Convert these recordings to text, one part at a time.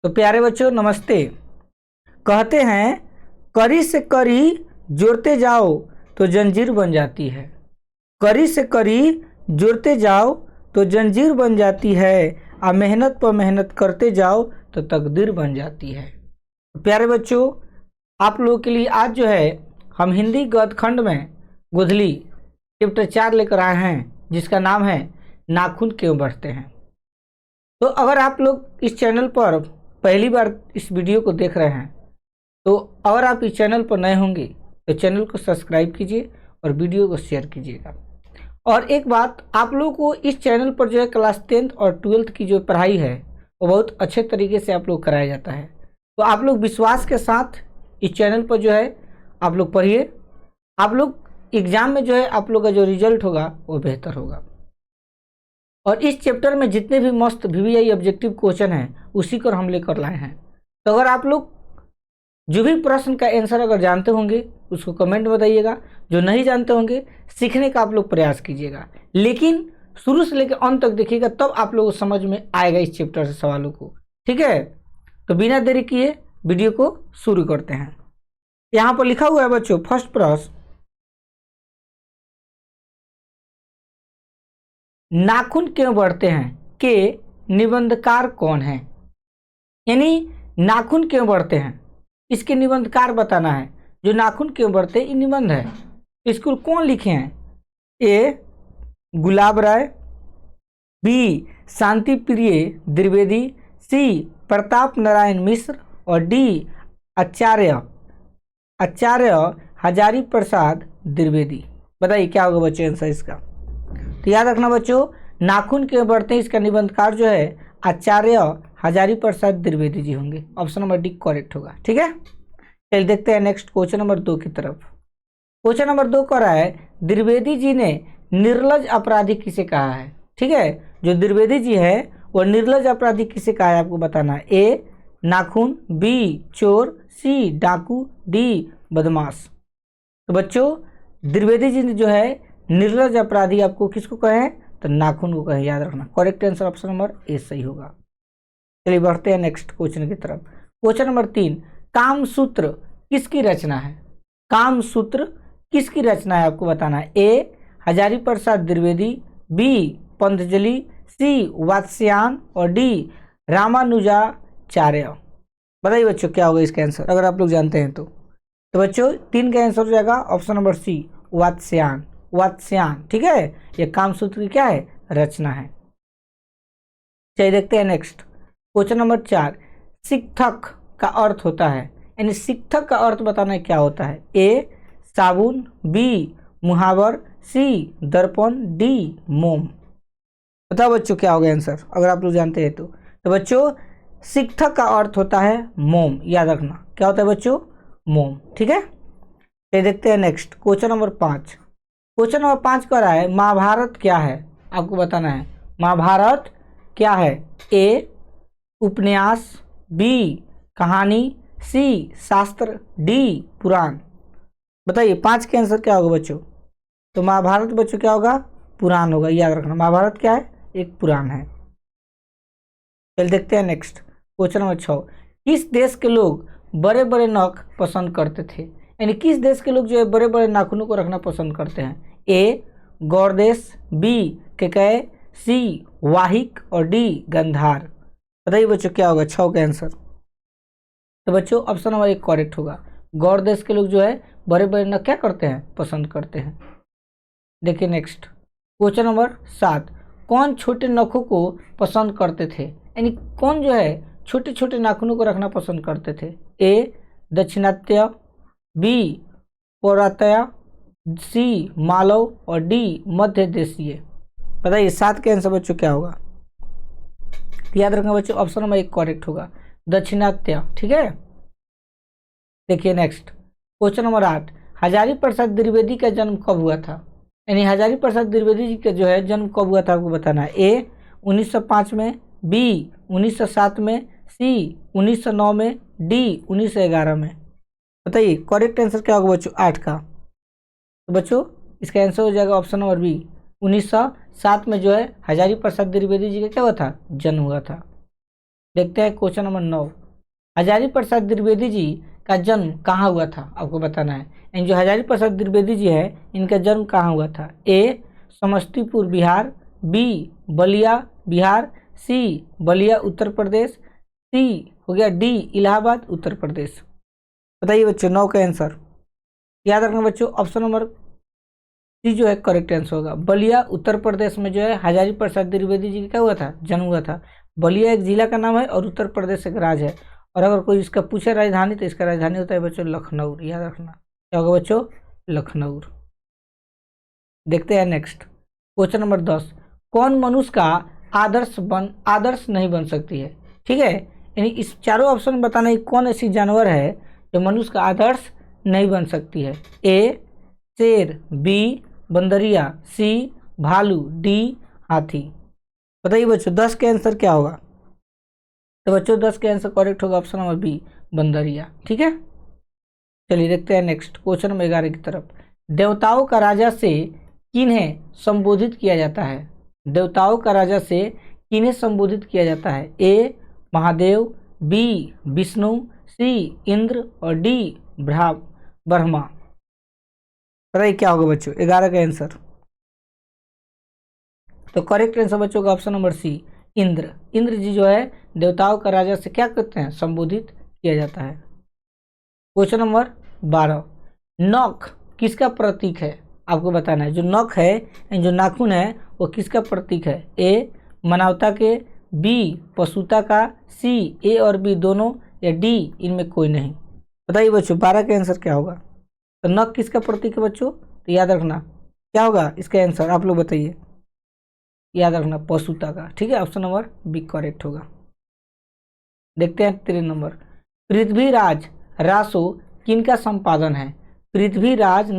तो प्यारे बच्चों नमस्ते। कहते हैं कड़ी से कड़ी जोड़ते जाओ तो जंजीर बन जाती है। कड़ी से कड़ी जोड़ते जाओ तो जंजीर बन जाती है। आ मेहनत पर मेहनत करते जाओ तो तकदीर बन जाती है। प्यारे बच्चों आप लोगों के लिए आज जो है हम हिंदी गद्य खंड में गोधली चैप्टर 4 लेकर आए हैं, जिसका नाम है नाखून क्यों बढ़ते हैं। तो अगर आप लोग इस चैनल पर पहली बार इस वीडियो को देख रहे हैं तो अगर आप इस चैनल पर नए होंगे तो चैनल को सब्सक्राइब कीजिए और वीडियो को शेयर कीजिएगा। और एक बात, आप लोगों को इस चैनल पर जो है क्लास 10th और 12th की जो पढ़ाई है वो बहुत अच्छे तरीके से आप लोग कराया जाता है। तो आप लोग विश्वास के साथ इस चैनल पर जो है आप लोग पढ़िए। आप लोग एग्ज़ाम में जो है आप लोग का जो रिजल्ट होगा वो बेहतर होगा। और इस चैप्टर में जितने भी मस्त VVI ऑब्जेक्टिव क्वेश्चन हैं उसी को हम लेकर लाए हैं। तो अगर आप लोग जो भी प्रश्न का आंसर अगर जानते होंगे उसको कमेंट में बताइएगा, जो नहीं जानते होंगे सीखने का आप लोग प्रयास कीजिएगा, लेकिन शुरू से लेकर अंत तक देखिएगा, तब आप लोगों को समझ में आएगा इस चैप्टर से सवालों को। ठीक है, तो बिना देरी किए वीडियो को शुरू करते हैं। यहाँ पर लिखा हुआ है बच्चों, फर्स्ट प्रश्न, नाखून क्यों बढ़ते हैं के निबंधकार कौन है। यानी नाखून क्यों बढ़ते हैं इसके निबंधकार बताना है। जो नाखून क्यों बढ़ते ये निबंध है। इसको कौन लिखे हैं? ए गुलाब राय, बी शांति प्रिय द्विवेदी, सी प्रताप नारायण मिश्र और डी आचार्य हजारी प्रसाद द्विवेदी। बताइए क्या होगा बच्चों आंसर इसका। तो याद रखना बच्चों, नाखून क्यों बढ़ते हैं इसका निबंधकार जो है आचार्य हजारी प्रसाद द्विवेदी जी होंगे। ऑप्शन नंबर डी करेक्ट होगा। ठीक है, चलिए देखते हैं नेक्स्ट क्वेश्चन नंबर 2 की तरफ। क्वेश्चन नंबर 2 कह रहा है द्विवेदी जी ने निर्लज अपराधी किसे कहा है। ठीक है, जो द्विवेदी जी है वो निर्लज अपराधी किसे कहा है आपको बताना है। ए नाखून, बी चोर, सी डाकू, डी बदमाश। तो बच्चों द्विवेदी जी ने जो है निर्लज अपराधी आपको किसको कहे? तो नाखून को कहे। याद रखना correct answer option number A सही होगा। चलिए बढ़ते हैं नेक्स्ट क्वेश्चन की तरफ। क्वेश्चन नंबर 3, कामसूत्र किसकी रचना है। कामसूत्र किसकी रचना है आपको बताना है। ए हजारी प्रसाद द्विवेदी, बी पतंजलि, सी वात्स्यायन और डी रामानुजाचार्य। बताइए बच्चों क्या होगा इसका आंसर अगर आप लोग जानते हैं तो। बच्चों 3 का आंसर हो जाएगा ऑप्शन नंबर सी वात्स्यायन। ठीक है, ये कामसूत्र की क्या है? रचना है। चलिए देखते हैं नेक्स्ट क्वेश्चन नंबर 4, शिक्षक का अर्थ होता है। यानी शिक्षक का अर्थ बताना है क्या होता है। ए साबुन, बी मुहावर, सी दर्पण, डी मोम। बताओ बच्चों क्या होगा आंसर अगर आप लोग जानते हैं तो। बच्चों शिक्षक का अर्थ होता है मोम। याद रखना क्या होता है बच्चों? मोम। ठीक है, ये देखते हैं next question number 5। Question number 5 कह रहा है महाभारत क्या है आपको बताना है। महाभारत क्या है। ए उपन्यास, बी कहानी, सी शास्त्र, डी पुराण। बताइए 5 के आंसर क्या होगा बच्चों। तो महाभारत बच्चों क्या होगा? पुराण होगा। याद रखना महाभारत क्या है? एक पुराण है। चलिए देखते हैं नेक्स्ट क्वेश्चन नंबर 6, किस देश के लोग बड़े बड़े नख पसंद करते थे। यानी किस देश के लोग जो है बड़े बड़े नाखूनों को रखना पसंद करते हैं। ए गौर देश, बी केकय, सी वाहिक और डी गंधार। बताइए बच्चों क्या होगा 6 का आंसर। तो बच्चों ऑप्शन नंबर 1 करेक्ट होगा। गौर देश के लोग जो है बड़े बड़े नख क्या करते हैं? पसंद करते हैं। देखिए नेक्स्ट क्वेश्चन नंबर 7, कौन छोटे नखों को पसंद करते थे। यानी कौन जो है छोटे छोटे नाखूनों को रखना पसंद करते थे। ए दक्षिणात्य, बी पौरात्य, सी मालव और डी मध्य देशीय। बताइए 7 के आंसर बच्चों क्या होगा। याद रखना बच्चों ऑप्शन नंबर 1 करेक्ट होगा दक्षिणात्य। ठीक है, देखिए next question number 8, Hazari Prasad Dwivedi का जन्म कब हुआ था। यानी हजारी प्रसाद द्विवेदी जी का जो है जन्म कब हुआ था आपको बताना है। ए 1905 में, बी 1907 में, सी 1909 में, डी 1911 में। बताइए करेक्ट आंसर क्या होगा बच्चों 8 का। तो बच्चों इसका आंसर हो जाएगा ऑप्शन नंबर बी 1907 में जो है हजारी प्रसाद द्विवेदी जी का क्या हुआ था? जन्म हुआ था। देखते हैं क्वेश्चन नंबर 9। हजारी प्रसाद द्विवेदी जी का जन्म कहाँ हुआ था, आपको बताना है। इन जो हजारी प्रसाद द्विवेदी जी है, इनका जन्म कहाँ हुआ था। ए समस्तीपुर बिहार, बी बलिया बिहार, सी बलिया उत्तर प्रदेश, सी हो गया डी इलाहाबाद उत्तर प्रदेश। बताइए बच्चों 9 का आंसर। याद रखना बच्चों, ऑप्शन नंबर सी जो है करेक्ट आंसर होगा। बलिया उत्तर प्रदेश में जो है हजारी प्रसाद द्विवेदी जी का क्या हुआ था, जन्म हुआ था। बलिया एक जिला का नाम है और उत्तर प्रदेश एक राज्य है। और अगर कोई इसका पूछे राजधानी, तो इसका राजधानी होता है बच्चों लखनऊ। याद रखना क्या होगा बच्चों, लखनऊ। देखते हैं नेक्स्ट क्वेश्चन नंबर 10। कौन मनुष्य का आदर्श नहीं बन सकती है। ठीक है, यानी इस चारों ऑप्शन में बताना है कौन ऐसी जानवर है जो मनुष्य का आदर्श नहीं बन सकती है। ए शेर, बी बंदरिया, सी भालू, डी हाथी। बताइए बच्चों 10 के आंसर क्या होगा। तो बच्चों 10 के आंसर करेक्ट होगा ऑप्शन नंबर बी बंदरिया। ठीक है, चलिए देखते हैं नेक्स्ट क्वेश्चन नंबर 11 की तरफ। देवताओं का राजा से किन्हें संबोधित किया जाता है। देवताओं का राजा से किन्हें संबोधित किया जाता है। ए महादेव, बी विष्णु, सी इंद्र और डी ब्रह्मा। बताइए क्या होगा बच्चों 11 का आंसर। तो करेक्ट आंसर बच्चों का option number C Indra. Indra ji जो है देवताओं का राजा से क्या करते हैं, संबोधित किया जाता है। Question number 12। नख किसका प्रतीक है, आपको बताना है। जो नख है, जो नाखून है, वो किसका प्रतीक है। ए मानवता के, बी पशुता का, सी ए और बी दोनों, या डी इनमें कोई नहीं। बताइए बच्चों 12 का आंसर क्या होगा। तो नख किसका प्रतीक है बच्चों, तो याद रखना क्या होगा इसका आंसर, आप लोग बताइए। याद रखना पशुता का। ठीक है, ऑप्शन नंबर बी करेक्ट होगा। देखते हैं 13 नंबर। पृथ्वीराज रासो किनका संपादन है। पृथ्वीराज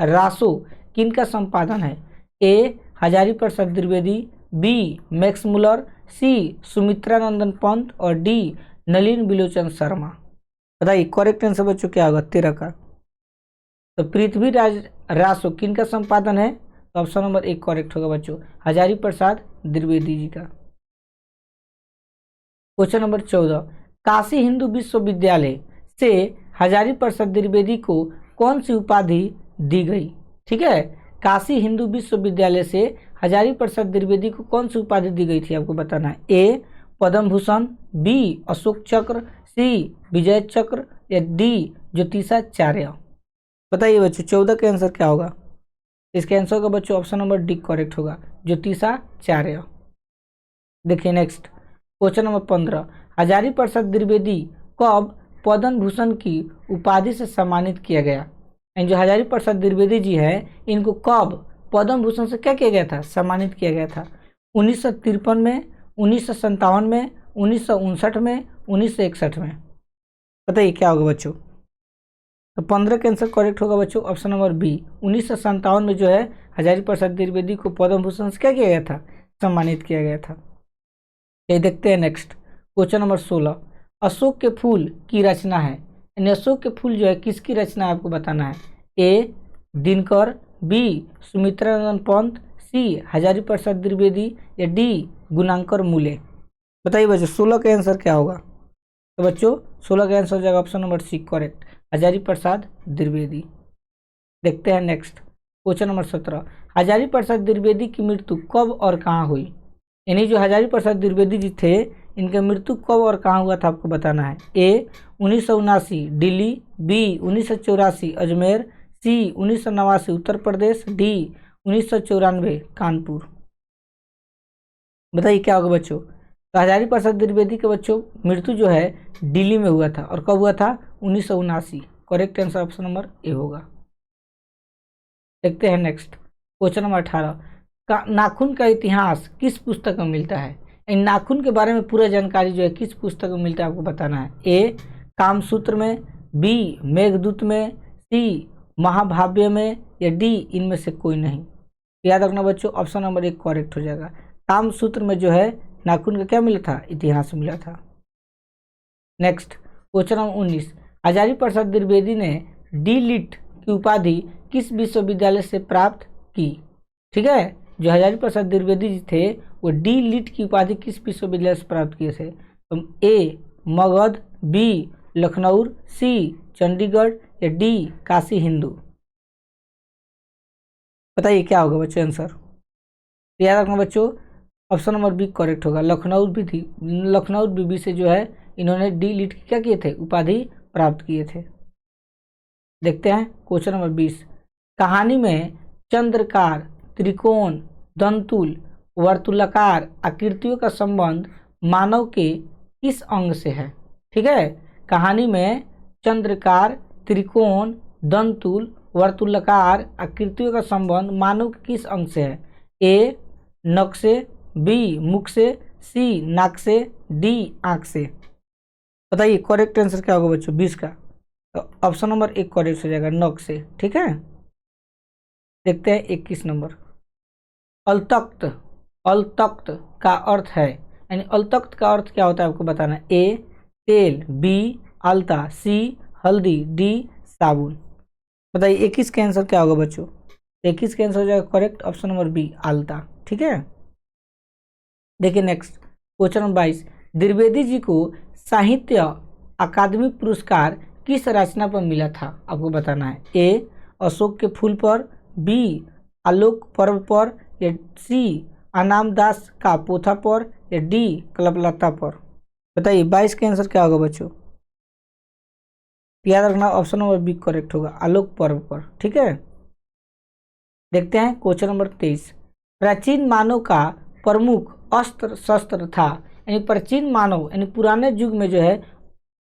रासो किनका संपादन है। ए Hazari Prasad Dwivedi, B Max Muller, सी सुमित्रा नंदन पंत और डी नलिन बिलोचन शर्मा। बताइए करेक्ट आंसर बच्चों क्या होगा 13 का। तो पृथ्वीराज रासो किनका संपादन है, तो ऑप्शन नंबर 1 करेक्ट होगा बच्चों, हजारी प्रसाद द्विवेदी जी का। Question number 14। काशी हिंदू विश्वविद्यालय से हजारी प्रसाद द्विवेदी को कौन सी उपाधि दी गई। ठीक है, काशी हिंदू विश्वविद्यालय से हजारी प्रसाद द्विवेदी को कौन सी उपाधि दी गई थी, आपको बताना है। ए पद्म भूषण, बी अशोक चक्र, सी विजय चक्र या डी ज्योतिषाचार्य। बताइए बच्चों 14 का आंसर क्या होगा। इसके आंसर का बच्चों ऑप्शन नंबर डी करेक्ट होगा, ज्योतिषाचार्य। देखिए next question number 15। Hazari Prasad Dwivedi कब पद्म भूषण की उपाधि से सम्मानित किया गया। जो हजारी प्रसाद द्विवेदी जी है, इनको कब पद्म भूषण से क्या किया गया था, सम्मानित किया गया था। 1953 में, 1957 में, 1959 में, 1961 में। बताइए क्या होगा बच्चों। तो 15 का आंसर करेक्ट होगा बच्चों, ऑप्शन नंबर बी 1957 में जो है हजारी प्रसाद द्विवेदी को पद्म भूषण से क्या किया गया था, सम्मानित किया गया था। ये देखते हैं नेक्स्ट क्वेश्चन नंबर 16। अशोक के फूल की रचना है। अशोक के फूल जो है किसकी रचना है, आपको बताना है। ए दिनकर, बी सुमित्रा नंदन पंत, सी हजारी प्रसाद द्विवेदी या डी गुणांकर मूले। बताइए बच्चों 16 का आंसर क्या होगा। तो बच्चों 16 का आंसर हो जाएगा option number C correct, Hazari Prasad Dwivedi. देखते हैं next question number 17। Hazari Prasad Dwivedi की मृत्यु कब और कहाँ हुई। यानी जो हजारी प्रसाद द्विवेदी जी थे, इनका मृत्यु कब और कहाँ हुआ था, आपको बताना है। ए 1979 दिल्ली, बी 1984 अजमेर, सी 1989 उत्तर प्रदेश, डी 1994 कानपुर। बताइए क्या होगा बच्चों। तो हजारी प्रसाद द्विवेदी के बच्चों मृत्यु जो है दिल्ली में हुआ था, और कब हुआ था 1979। Correct answer option number A होगा। देखते हैं नेक्स्ट क्वेश्चन नंबर 18। नाखून का इतिहास किस पुस्तक में मिलता है। इन नाखून के बारे में पूरा जानकारी जो है किस पुस्तक में मिलता है, आपको बताना है। ए कामसूत्र में, बी मेघदूत में, सी महाभाव्य में या डी इनमें से कोई नहीं। याद रखना बच्चों ऑप्शन नंबर 1 करेक्ट हो जाएगा। कामसूत्र में जो है नाखून का क्या मिला था, इतिहास मिला था। Next question number 19। Hazari Prasad Dwivedi ने डी लिट की उपाधि किस विश्वविद्यालय से प्राप्त की। ठीक है, जो हजारी प्रसाद द्विवेदी जी थे वो डी लिट की उपाधि किस विश्वविद्यालय से प्राप्त किए थे? तो ए मगध, बी लखनऊ, सी चंडीगढ़ या डी काशी हिंदू। बताइए क्या होगा बच्चों आंसर? याद रखना बच्चों, ऑप्शन नंबर बी करेक्ट होगा। लखनऊ विधि, लखनऊ बीबी से जो है इन्होंने डी लिट की क्या किए थे? उपाधि प्राप्त किए थे। देखते हैं क्वेश्चन नंबर 20। कहानी में चंद्रकार, त्रिकोण, दंतुल, वर्तुलाकार आकृतियों का संबंध मानव के किस अंग से है? ठीक है, कहानी में चंद्रकार, त्रिकोण, दंतुल, वर्तुलाकार आकृतियों का संबंध मानव के किस अंग से है? ए नख से, बी मुख से, सी नाक से, डी आंख से। बताइए करेक्ट आंसर क्या होगा बच्चों 20 का? तो ऑप्शन नंबर एक करेक्ट हो जाएगा, नख से। ठीक है, देखते हैं 21 नंबर। अलतख्त, अलतख्त का अर्थ है, यानी अलतख्त का अर्थ क्या होता है आपको बताना है। ए तेल, बी आलता, सी हल्दी, डी साबुन। बताइए 21 का आंसर क्या होगा बच्चों? 21 का आंसर हो जाएगा करेक्ट ऑप्शन नंबर बी आलता। ठीक है, देखिए next question number 22। Dwivedi ji को साहित्य अकादमी पुरस्कार किस रचना पर मिला था? आपको बताना है। ए अशोक के फूल पर, बी आलोक पर्व पर, या सी अनामदास का पोथा पर, या डी कल्पलता पर। बताइए 22 का आंसर क्या होगा बच्चों? याद रखना ऑप्शन नंबर बी करेक्ट होगा, आलोक पर्व पर। ठीक है, देखते हैं क्वेश्चन नंबर 23। प्राचीन मानव का प्रमुख अस्त्र शस्त्र था, यानी प्राचीन मानव यानी पुराने युग में जो है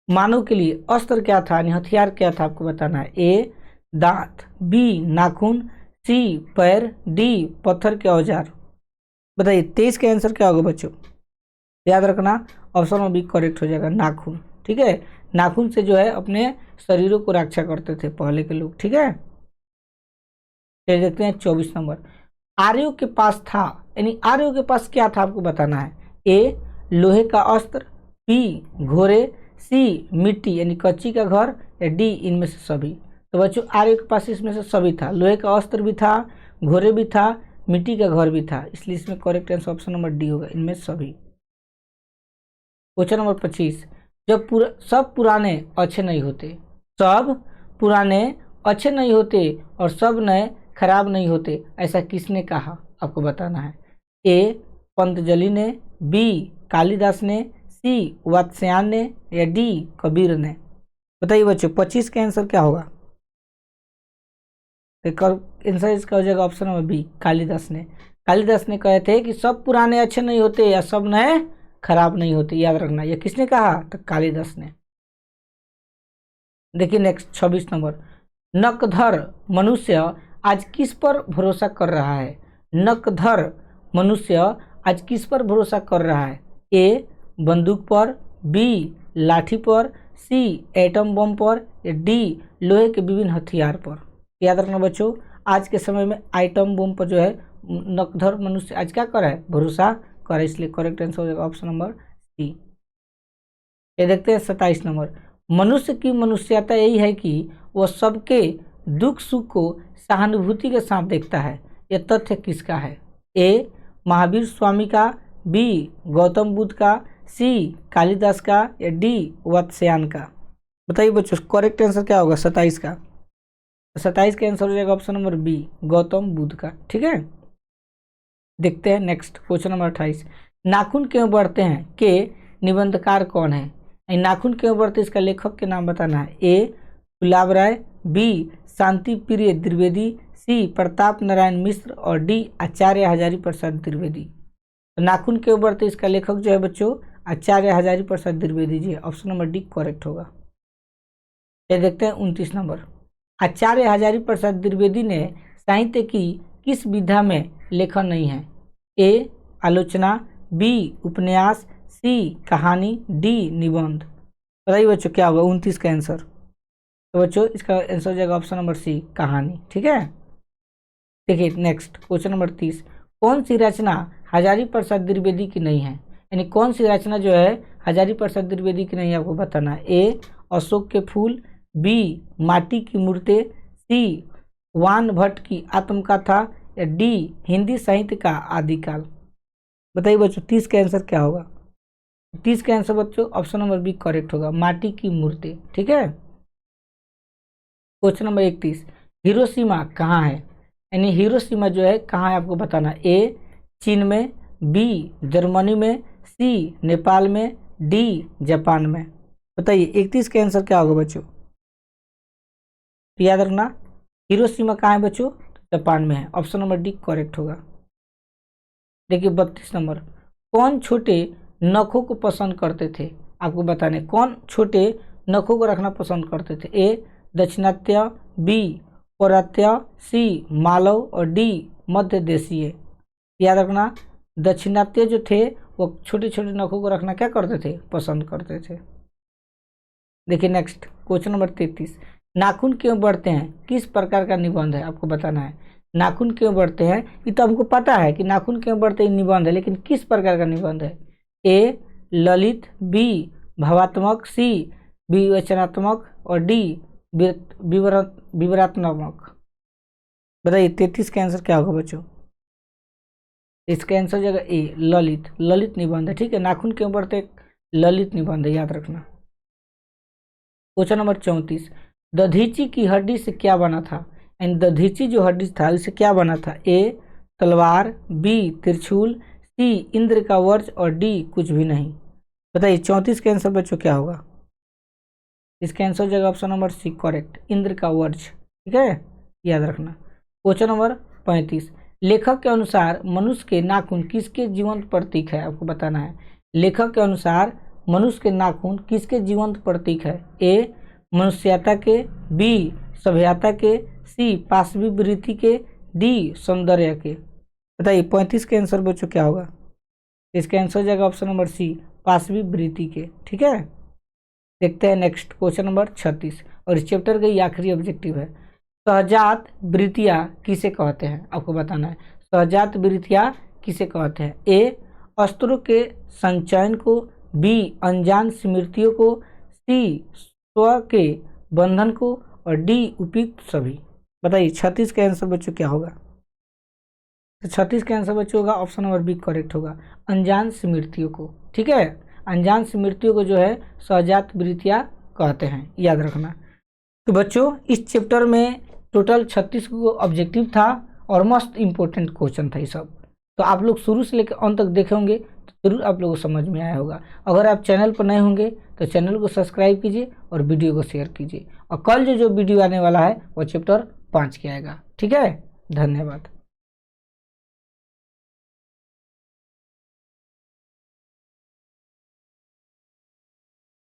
मानव के लिए अस्त्र क्या था, यानी हथियार क्या था आपको बताना है। ए दांत, बी नाखून, सी पैर, डी पत्थर के औजार। बताइए 23 का आंसर क्या होगा बच्चों? याद रखना ऑप्शन नंबर बी करेक्ट हो जाएगा, नाखून। ठीक है, नाखून से जो है अपने शरीरों को रक्षा करते थे पहले के लोग। ठीक है, चलिए देखते हैं 24 नंबर। आर्यों के पास था, यानी आर्यों के पास क्या था आपको बताना है। ए लोहे का अस्त्र, बी घोड़े, सी मिट्टी यानी कच्ची का घर, या डी इनमें से सभी। तो बच्चों आर्यों के पास इसमें से सभी था, लोहे का अस्त्र भी था, घोड़े भी था, मिट्टी का घर भी था, इसलिए इसमें correct answer option number D होगा, इनमें सभी। Question number 25। जब सब पुराने अच्छे नहीं होते, सब पुराने अच्छे नहीं होते और सब नए खराब नहीं होते, ऐसा किसने कहा आपको बताना है। ए पंतजलि ने, बी कालिदास ने, सी वात्स्यायन ने, या डी कबीर ने। बताइए बच्चों 25 का आंसर क्या होगा? आंसर इसका हो जाएगा ऑप्शन नंबर बी कालिदास ने। कालिदास ने कहे थे कि सब पुराने अच्छे नहीं होते या सब नए खराब नहीं होते, याद रखना। ये किसने कहा? तो कालिदास ने। देखिए नेक्स्ट 26 नंबर। नकधर मनुष्य आज किस पर भरोसा कर रहा है? नकधर मनुष्य आज किस पर भरोसा कर रहा है? ए बंदूक पर, बी लाठी पर, सी एटम बम पर, या डी लोहे के विभिन्न हथियार पर। याद रखना बच्चों, आज के समय में आइटम बम पर जो है नकधर मनुष्य आज क्या कर रहा है? भरोसा कर रहा है, इसलिए करेक्ट आंसर हो जाएगा ऑप्शन नंबर सी। ये देखते हैं 27 नंबर। मनुष्य की मनुष्यता यही है कि वह सबके दुख सुख को सहानुभूति के साथ देखता है, यह तथ्य किसका है? ए महावीर स्वामी का, बी गौतम बुद्ध का, सी कालिदास का, या डी वात्स्यायन का। बताइए बच्चों करेक्ट आंसर क्या होगा 27 का? 27 का आंसर हो जाएगा option number B Gautam Buddha का। ठीक है, देखते हैं नेक्स्ट क्वेश्चन नंबर 28। नाखून क्यों बढ़ते हैं के निबंधकार कौन है? नाखून क्यों बढ़ते इसका लेखक के नाम बताना है। ए गुलाब राय, बी शांति प्रिय द्विवेदी, सी प्रताप नारायण मिश्र, और डी आचार्य हजारी प्रसाद द्विवेदी। तो नाखून क्यों बढ़ते इसका लेखक जो है बच्चों आचार्य हजारी प्रसाद द्विवेदी जी है, ऑप्शन नंबर डी करेक्ट होगा। ये देखते हैं 29 नंबर। आचार्य हजारी प्रसाद द्विवेदी ने साहित्य की किस विधा में लेखन नहीं है? ए आलोचना, बी उपन्यास, सी कहानी, डी निबंध। बताइए बच्चों क्या होगा 29 का आंसर? तो बच्चों इसका आंसर हो जाएगा ऑप्शन नंबर सी कहानी। ठीक है, देखिए नेक्स्ट क्वेश्चन नंबर 30। कौन सी रचना हजारी प्रसाद द्विवेदी की नहीं है? यानी कौन सी रचना जो है हजारी प्रसाद द्विवेदी की नहीं है आपको बताना है। ए अशोक के फूल, बी माटी की मूर्तें, सी वान भट्ट की आत्मकथा, या डी हिंदी साहित्य का आदिकाल। बताइए बच्चों 30 का आंसर क्या होगा। 30 का आंसर बच्चों ऑप्शन नंबर बी करेक्ट होगा, माटी की मूर्ति। ठीक है। क्वेश्चन नंबर 31, हिरोशिमा कहाँ है, यानी हिरोशिमा जो है कहाँ है आपको बताना। ए चीन में, बी जर्मनी में, सी नेपाल में, डी जापान में। बताइए 31 का आंसर क्या होगा बच्चों। तो याद रखना हिरोशिमा कहाँ है बच्चों, जापान में है, ऑप्शन नंबर डी करेक्ट होगा। देखिए 32 नंबर, कौन छोटे नखों को पसंद करते थे, आपको बताने कौन छोटे नखों को रखना पसंद करते थे। ए दक्षिणात्य, बी पौरात्य, सी मालव और डी मध्य देशीय। याद रखना दक्षिणात्य जो थे वो छोटे छोटे नखों को रखना क्या करते थे, पसंद करते थे। देखिए नेक्स्ट क्वेश्चन नंबर 33, नाखून क्यों बढ़ते हैं किस प्रकार का निबंध है, आपको बताना है। नाखून क्यों बढ़ते हैं ये तो हमको पता है कि नाखून क्यों बढ़ते हैं निबंध है, लेकिन किस प्रकार का निबंध है। ए ललित, बी भावात्मक, सी विवेचनात्मक और डी विवरणात्मक। बताइए 33 का आंसर क्या होगा बच्चों। इसका आंसर जगह ए ललित, ललित निबंध है। ठीक है, नाखून क्यों बढ़ते, ललित निबंध है, याद रखना। क्वेश्चन नंबर 34, दधीची की हड्डी से क्या बना था, एंड दधीची जो हड्डी था इससे क्या बना था। ए तलवार, बी त्रिशूल, सी इंद्र का वज्र और डी कुछ भी नहीं। बताइए 34 का आंसर बच्चों क्या होगा। इसका आंसर जगह option number C correct, Indra का वज्र। ठीक है, याद रखना। क्वेश्चन नंबर 35, लेखक के अनुसार मनुष्य के नाखून किसके जीवंत प्रतीक है, आपको बताना है। लेखक के अनुसार मनुष्य के नाखून किसके जीवंत प्रतीक है। ए मनुष्यता के, बी सभ्यता के, सी पाशवी वृत्ति के, डी सौंदर्य के। बताइए 35 के आंसर बच्चों क्या होगा। इसका आंसर जाएगा ऑप्शन नंबर सी पाशवी वृत्ति के। ठीक है, देखते हैं नेक्स्ट क्वेश्चन नंबर 36 और इस चैप्टर का ये आखिरी ऑब्जेक्टिव है। सहजात वृत्तियाँ किसे कहते हैं, आपको बताना है। सहजात वृत्तियाँ किसे कहते हैं। ए अस्त्रों के संचयन को, बी अनजान स्मृतियों को, सी स्व के बंधन को और डी उपयुक्त सभी। बताइए 36 का आंसर बच्चों क्या होगा। तो 36 का आंसर बच्चों होगा ऑप्शन नंबर बी करेक्ट होगा, अनजान स्मृतियों को। ठीक है, अनजान स्मृतियों को जो है सहजात वृत्तियाँ कहते हैं, याद रखना। तो बच्चों इस चैप्टर में टोटल 36 को ऑब्जेक्टिव था और मस्त इंपॉर्टेंट क्वेश्चन था ये सब। तो आप लोग शुरू से लेकर अंत तक देखे होंगे तो जरूर आप लोगों को समझ में आया होगा। अगर आप चैनल पर नए होंगे तो चैनल को सब्सक्राइब कीजिए और वीडियो को शेयर कीजिए। और कल जो वीडियो आने वाला है वो चैप्टर 5 की आएगा। ठीक है, धन्यवाद।